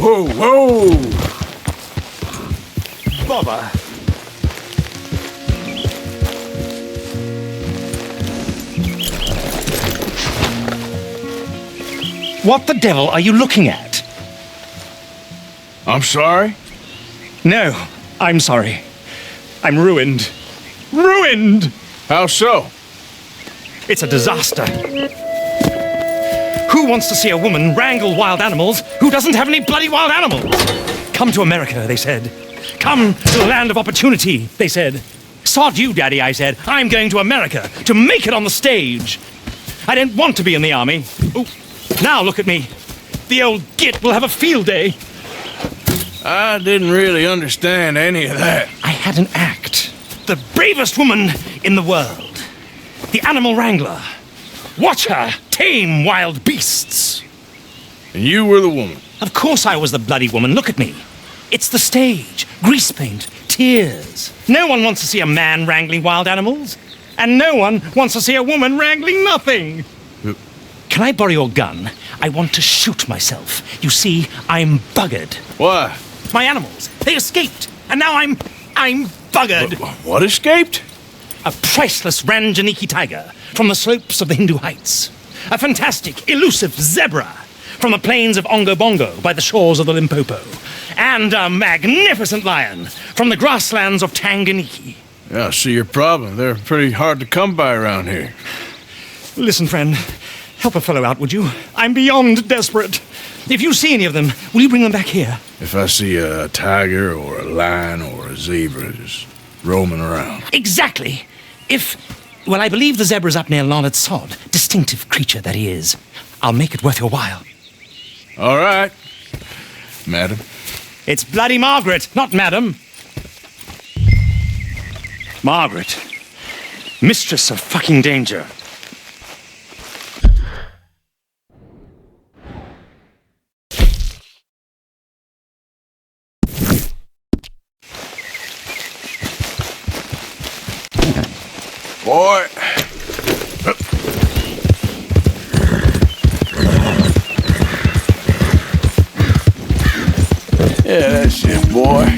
Whoa, whoa! Bother. What the devil are you looking at? I'm sorry? No, I'm sorry. I'm ruined. Ruined! How so? It's a disaster. Who wants to see a woman wrangle wild animals who doesn't have any bloody wild animals? Come to America, they said. Come to the land of opportunity, they said. Sod you, Daddy, I said. I'm going to America to make it on the stage. I didn't want to be in the army. Ooh, now look at me. The old git will have a field day. I didn't really understand any of that. I had an act. The bravest woman in the world. The animal wrangler. Watch her tame wild beasts. And you were the woman. Of course I was the bloody woman. Look at me. It's the stage. Grease paint. Tears. No one wants to see a man wrangling wild animals. And no one wants to see a woman wrangling nothing. Can I borrow your gun? I want to shoot myself. You see, I'm buggered. Why? My animals, they escaped. And now I'm buggered. What escaped? A priceless Ranjaniki tiger from the slopes of the Hindu Heights. A fantastic, elusive zebra from the plains of Ongo Bongo by the shores of the Limpopo. And a magnificent lion from the grasslands of Tanganyika. Yeah, I see your problem. They're pretty hard to come by around here. Listen, friend, help a fellow out, would you? I'm beyond desperate. If you see any of them, will you bring them back here? If I see a tiger or a lion or a zebra just roaming around. Exactly. Well, I believe the zebra's up near Larned Sod. Distinctive creature that he is. I'll make it worth your while. All right, madam. It's bloody Margaret, not madam. Margaret. Mistress of fucking danger. Boy. Yeah, that's it, boy.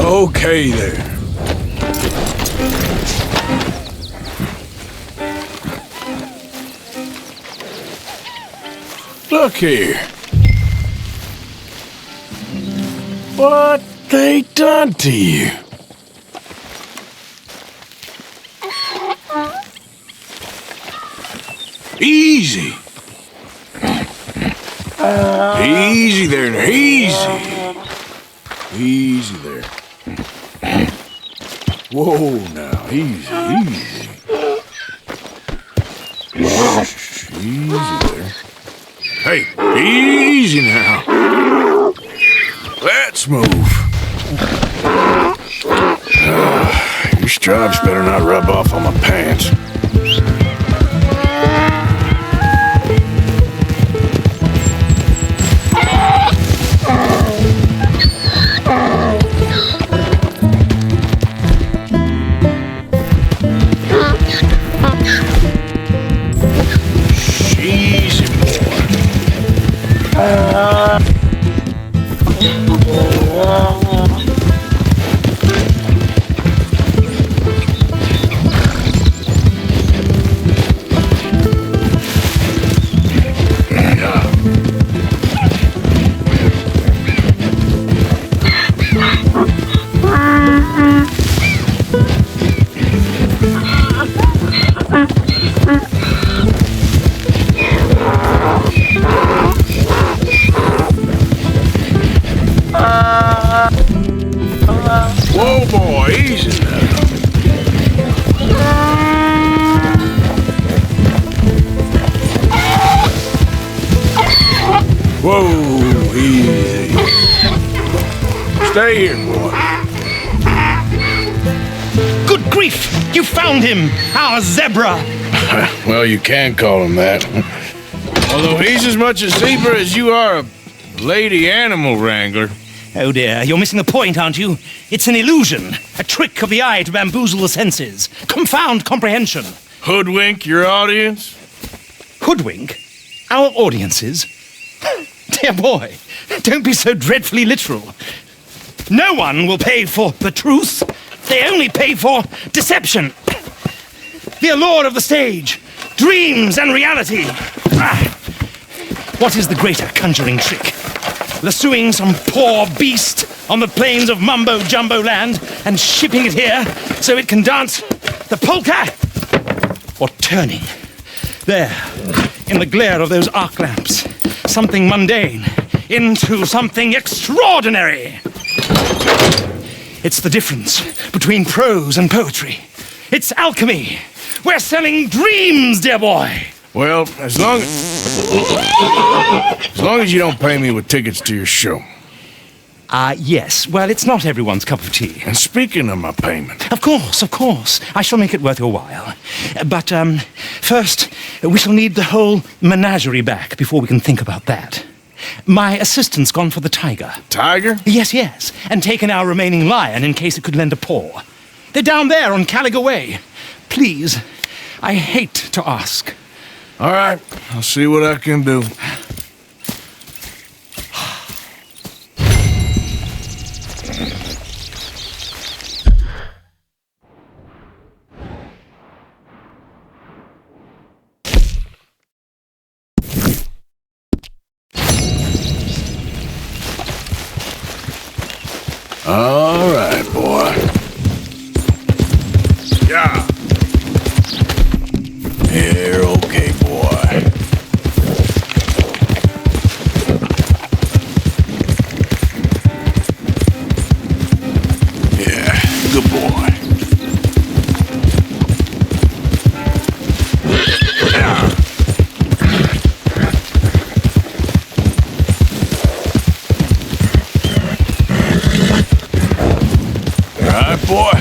Okay there. Look here. What they done to you? Easy. Easy there, easy. Easy there. Whoa, now, easy, easy. Easy there. Hey, easy now. Let's move. Your stripes better not rub off on my pants. Easy, Whoa, boy, easy now. Whoa, easy. Stay here, boy. Good grief! You found him! Our zebra! Well, you can call him that. Although he's as much a zebra as you are a lady animal wrangler. Oh dear, you're missing the point, aren't you? It's an illusion, a trick of the eye to bamboozle the senses, confound comprehension. Hoodwink your audience? Hoodwink? Our audiences? Dear boy, don't be so dreadfully literal. No one will pay for the truth. They only pay for deception. The allure of the stage, dreams and reality. What is the greater conjuring trick? Lassoing some poor beast on the plains of mumbo-jumbo land and shipping it here so it can dance the polka? Or turning, there, in the glare of those arc lamps, something mundane into something extraordinary? It's the difference between prose and poetry. It's alchemy. We're selling dreams, dear boy. Well, as long as you don't pay me with tickets to your show. Yes. Well, it's not everyone's cup of tea. And speaking of my payment, Of course. I shall make it worth your while. But, first, we shall need the whole menagerie back before we can think about that. My assistant's gone for the tiger. Tiger? Yes. And taken our remaining lion in case it could lend a paw. They're down there on Caliga Way. Please, I hate to ask. All right, I'll see what I can do. All right, boy. Yeah. You're okay, boy. Yeah, good boy. Yeah. All right, boy.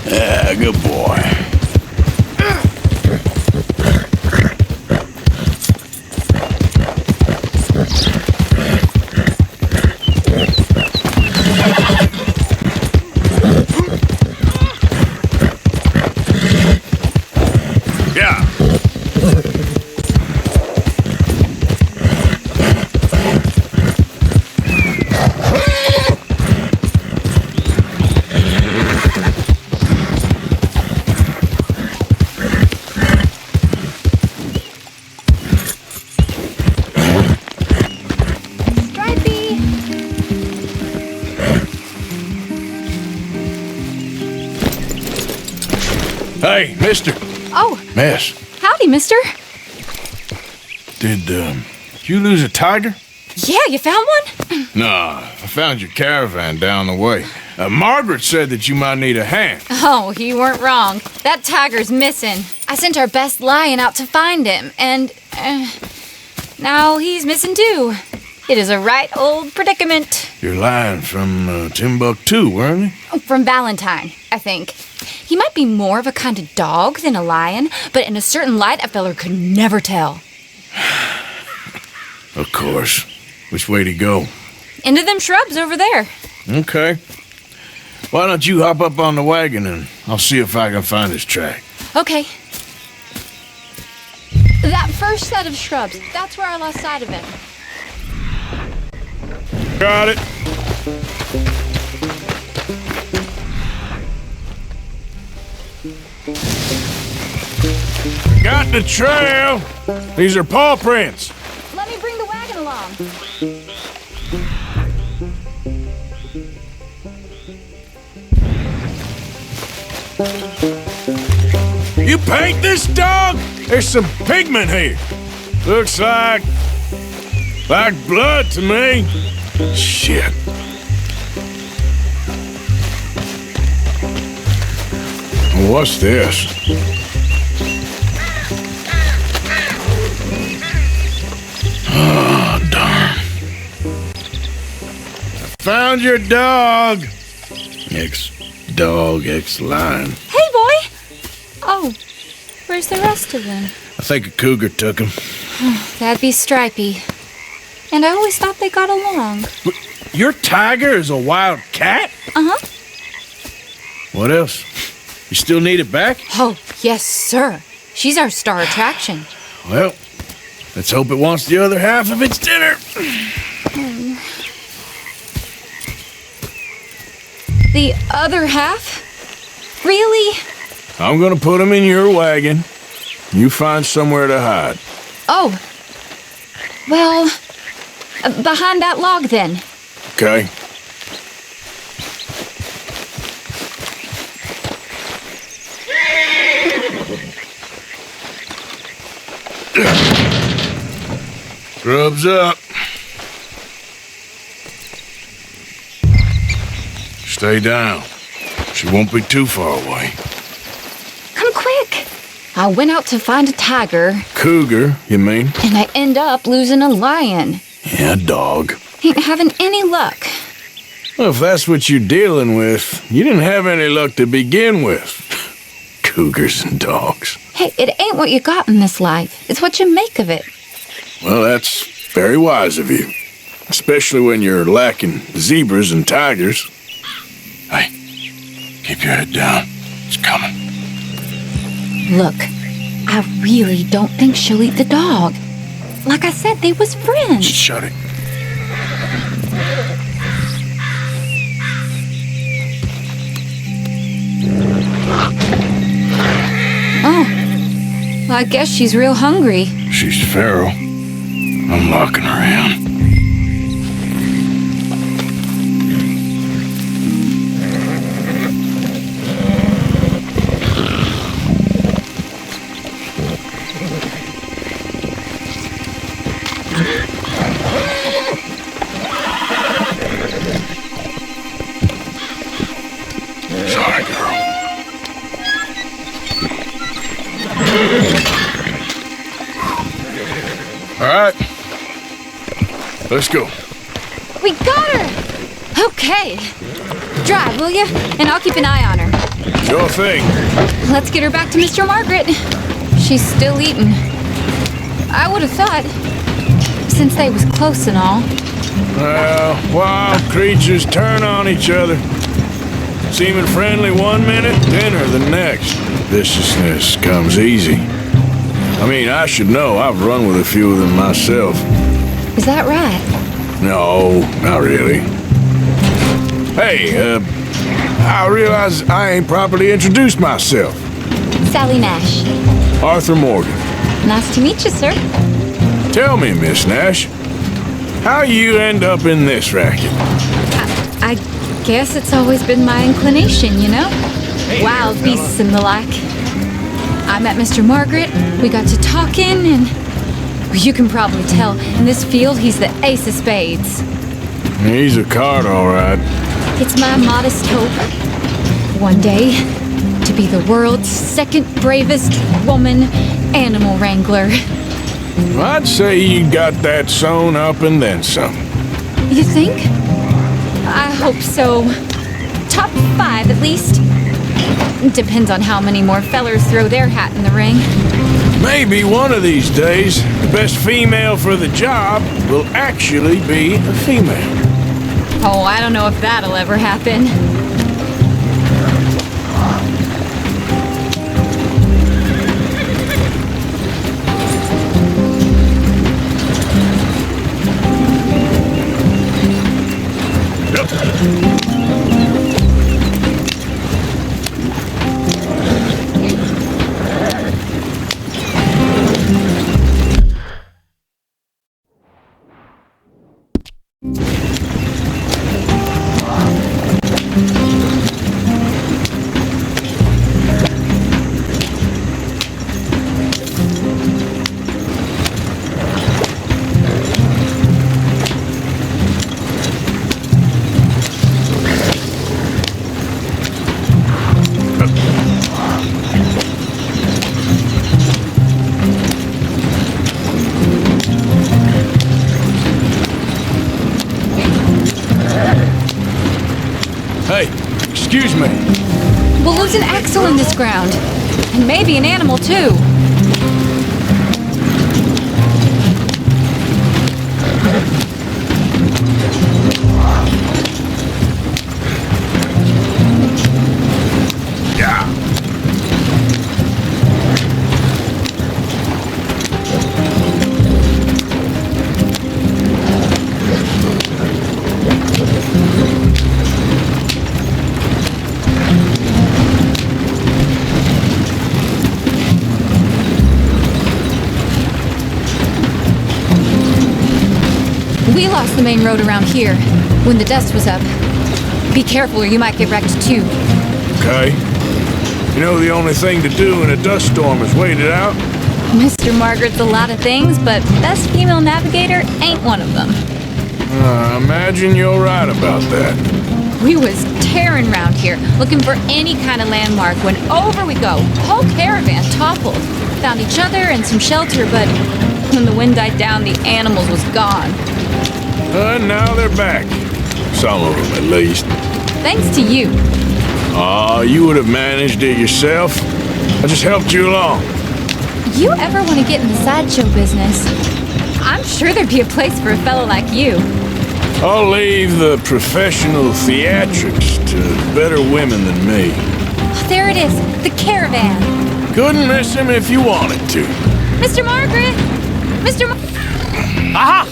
Yeah, good boy. Yeah. Stripey! Hey, mister. Oh, Miss, howdy, mister. did you lose a tiger? Yeah, you found one? Nah, I found your caravan down the way. Margaret said that you might need a hand. Oh, you weren't wrong. That tiger's missing. I sent our best lion out to find him, and now he's missing too. It is a right old predicament. You're lying from Timbuktu, weren't you? From Valentine, I think. He might be more of a kind of dog than a lion, but in a certain light, a feller could never tell. Of course. Which way to go? Into them shrubs over there. Okay. Why don't you hop up on the wagon and I'll see if I can find his track. Okay. That first set of shrubs, that's where I lost sight of him. Got it. Got the trail. These are paw prints. Let me bring the wagon along. You paint this dog? There's some pigment here. Looks like blood to me. Shit. What's this? Oh, darn. I found your dog. Ex-dog, ex-lion. Hey, boy! Oh, where's the rest of them? I think a cougar took him. That'd be Stripey. And I always thought they got along. Your tiger is a wild cat? Uh-huh. What else? You still need it back? Oh, yes, sir. She's our star attraction. Well, let's hope it wants the other half of its dinner. The other half? Really? I'm gonna put him in your wagon. You find somewhere to hide. Oh. Well, behind that log, then. Okay. Grub's up. Stay down. She won't be too far away. Come quick. I went out to find a tiger, Cougar, you mean? and I end up losing a lion. Yeah, dog. Ain't having any luck. Well, if that's what you're dealing with, you didn't have any luck to begin with. Cougars and dogs. Hey, it ain't what you got in this life. It's what you make of it. Well, that's very wise of you. Especially when you're lacking zebras and tigers. Hey, keep your head down. It's coming. Look, I really don't think she'll eat the dog. Like I said, they was friends. Shut it. Oh, well, I guess she's real hungry. She's feral. I'm locking her in. Sorry, girl. All right. Let's go. We got her! Okay. Drive, will you? And I'll keep an eye on her. Sure thing. Let's get her back to Mr. Margaret. She's still eating. I would have thought, since they was close and all. Well, wild creatures turn on each other. Seeming friendly one minute, dinner the next. Viciousness comes easy. I mean, I should know. I've run with a few of them myself. Is that right? No, not really. Hey, I realize I ain't properly introduced myself. Sally Nash. Arthur Morgan. Nice to meet you, sir. Tell me, Miss Nash, how you end up in this racket? I guess it's always been my inclination, you know? Wild beasts and the like. I met Mr. Margaret, we got to talking, and you can probably tell, in this field, he's the ace of spades. He's a card, all right. It's my modest hope. One day, to be the world's second bravest woman animal wrangler. I'd say you got that sewn up and then some. You think? I hope so. Top 5 at least. Depends on how many more fellers throw their hat in the ring. Maybe one of these days, the best female for the job will actually be a female. Oh, I don't know if that'll ever happen. Hey, excuse me. We'll lose an axle in this ground. And maybe an animal, too. Yeah. We lost the main road around here when the dust was up. Be careful or you might get wrecked too. Okay. You know the only thing to do in a dust storm is wait it out? Mr. Margaret's a lot of things, but best female navigator ain't one of them. I imagine you're right about that. We was tearing around here, looking for any kind of landmark when over we go. Whole caravan toppled. Found each other and some shelter, but when the wind died down, the animals was gone. And now they're back. Some of them, at least. Thanks to you. Aw, you would have managed it yourself. I just helped you along. You ever want to get in the sideshow business? I'm sure there'd be a place for a fellow like you. I'll leave the professional theatrics to better women than me. There it is, the caravan. Couldn't miss him if you wanted to. Mr. Margaret! Mr. Aha!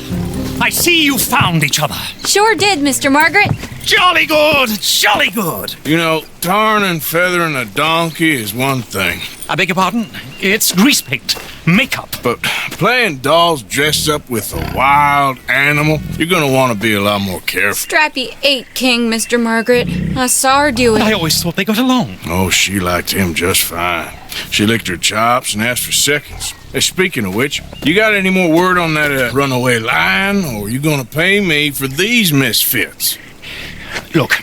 I see you found each other. Sure did, Mr. Margaret. Jolly good, jolly good. You know, tarring and feathering a donkey is one thing. I beg your pardon? It's grease paint, makeup. But playing dolls dressed up with a wild animal, you're gonna want to be a lot more careful. Strappy ate King, Mr. Margaret. I saw her do it. I always thought they got along. Oh, she liked him just fine. She licked her chops and asked for seconds. Hey, speaking of which, you got any more word on that runaway lion, or are you gonna pay me for these misfits? Look,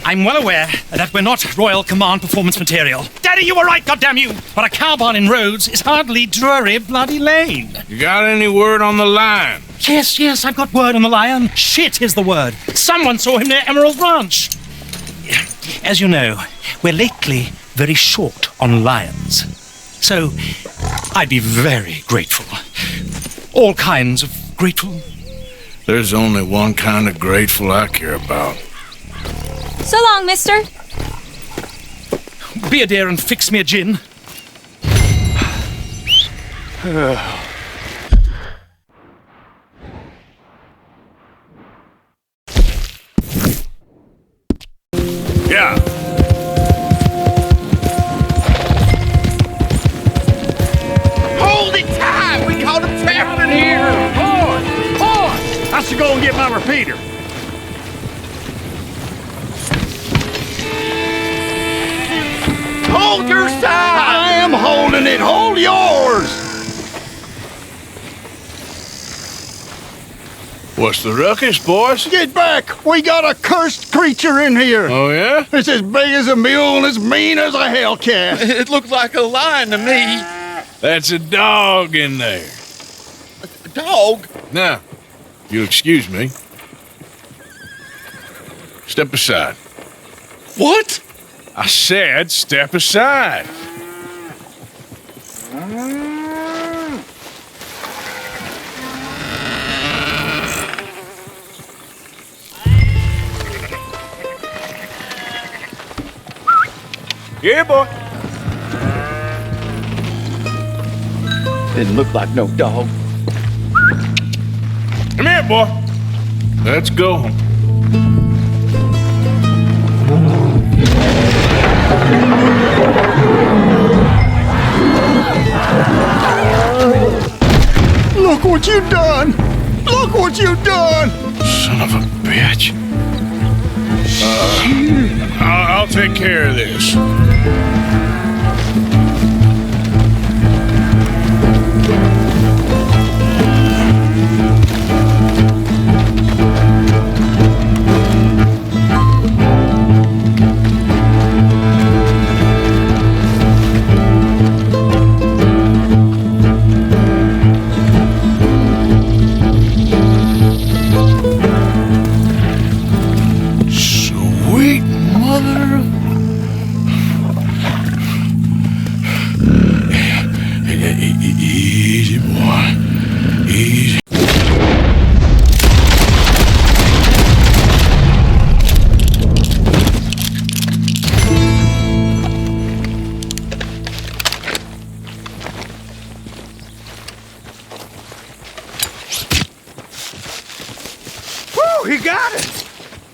I'm well aware that we're not Royal Command performance material. Daddy, you were right, goddamn you! But a cow barn in Rhodes is hardly Drury Bloody Lane. You got any word on the lion? Yes, I've got word on the lion. Shit is the word. Someone saw him near Emerald Ranch. As you know, we're lately very short on lions. So, I'd be very grateful. All kinds of grateful. There's only one kind of grateful I care about. So long, mister. Be a dear and fix me a gin. Yeah. Hold it tight! We caught him trapped in here! Boy! I should go and get my repeater. Hold your side! I am holding it! Hold yours! What's the ruckus, boys? Get back! We got a cursed creature in here! Oh, yeah? It's as big as a mule and as mean as a hellcat. It looked like a lion to me. That's a dog in there. A dog? Now, you'll excuse me. Step aside. What? I said step aside. Yeah, boy. Didn't look like no dog. Come here, boy. Let's go. Look what you done! Look what you done! Son of a bitch. I'll take care of this. Sweet mother of... Easy, boy. Easy. Whew, he got it!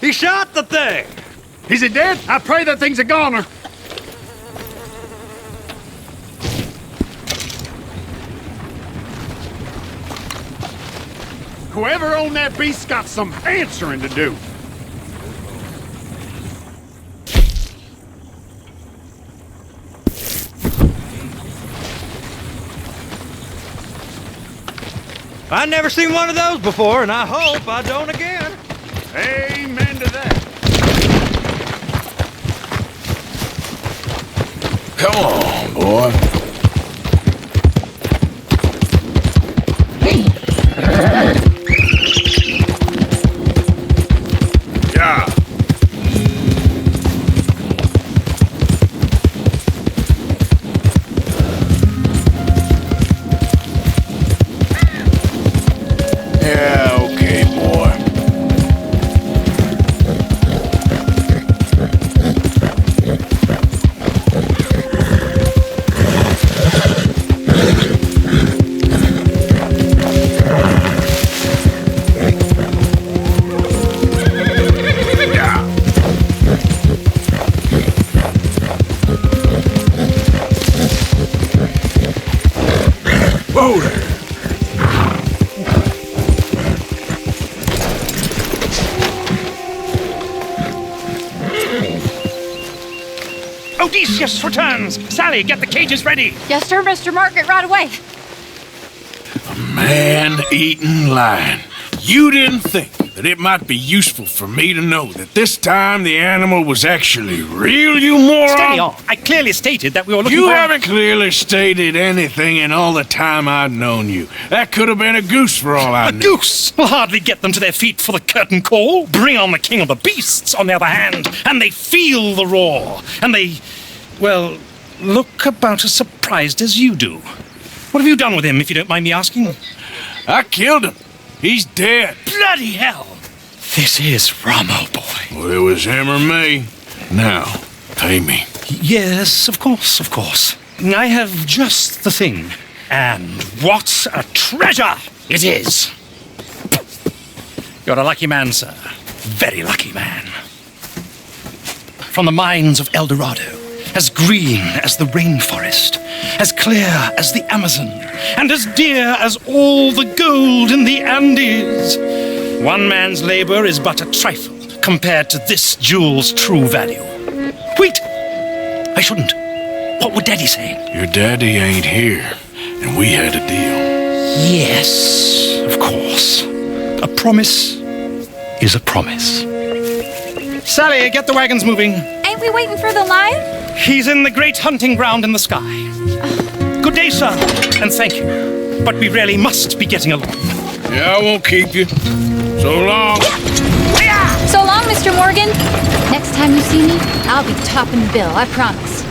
He shot the thing! Is it dead? I pray that thing's a goner. Whoever owned that beast's got some answering to do. I've never seen one of those before, and I hope I don't again. Amen to that. Come on, boy. Yeah. Yeah, okay, boy. Whoa there. Odysseus returns! Sally, get the cages ready! Yes, sir, Mr. Margaret, right away. Man-eating lion. You didn't think that it might be useful for me to know that this time the animal was actually real, you moron? Steady on. I clearly stated that we were looking You for... haven't clearly stated anything in all the time I've known you. That could have been a goose for all I A knew. goose will hardly get them to their feet for the curtain call. Bring on the king of the beasts, on the other hand, and they feel the roar. And they, well, look about as surprised as you do. What have you done with him, if you don't mind me asking? I killed him. He's dead. Bloody hell! This is Ramo, boy. Well, it was him or me. Now, pay me. Yes, of course, of course. I have just the thing. And what a treasure it is! You're a lucky man, sir. Very lucky man. From the mines of El Dorado, as green as the rainforest, as clear as the Amazon, and as dear as all the gold in the Andes. One man's labor is but a trifle compared to this jewel's true value. Wait! I shouldn't. What would Daddy say? Your daddy ain't here, and we had a deal. Yes, of course. a promise is a promise. Sally, get the wagons moving. Ain't we waiting for the lion? He's in the great hunting ground in the sky. Good day, sir, and thank you. But we really must be getting along. Yeah, I won't keep you. So long. So long, Mr. Morgan. Next time you see me, I'll be topping the bill, I promise.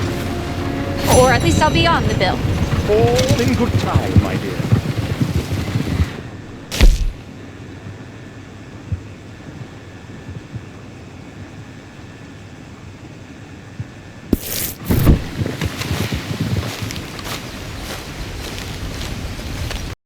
Or at least I'll be on the bill. All in good time, my dear.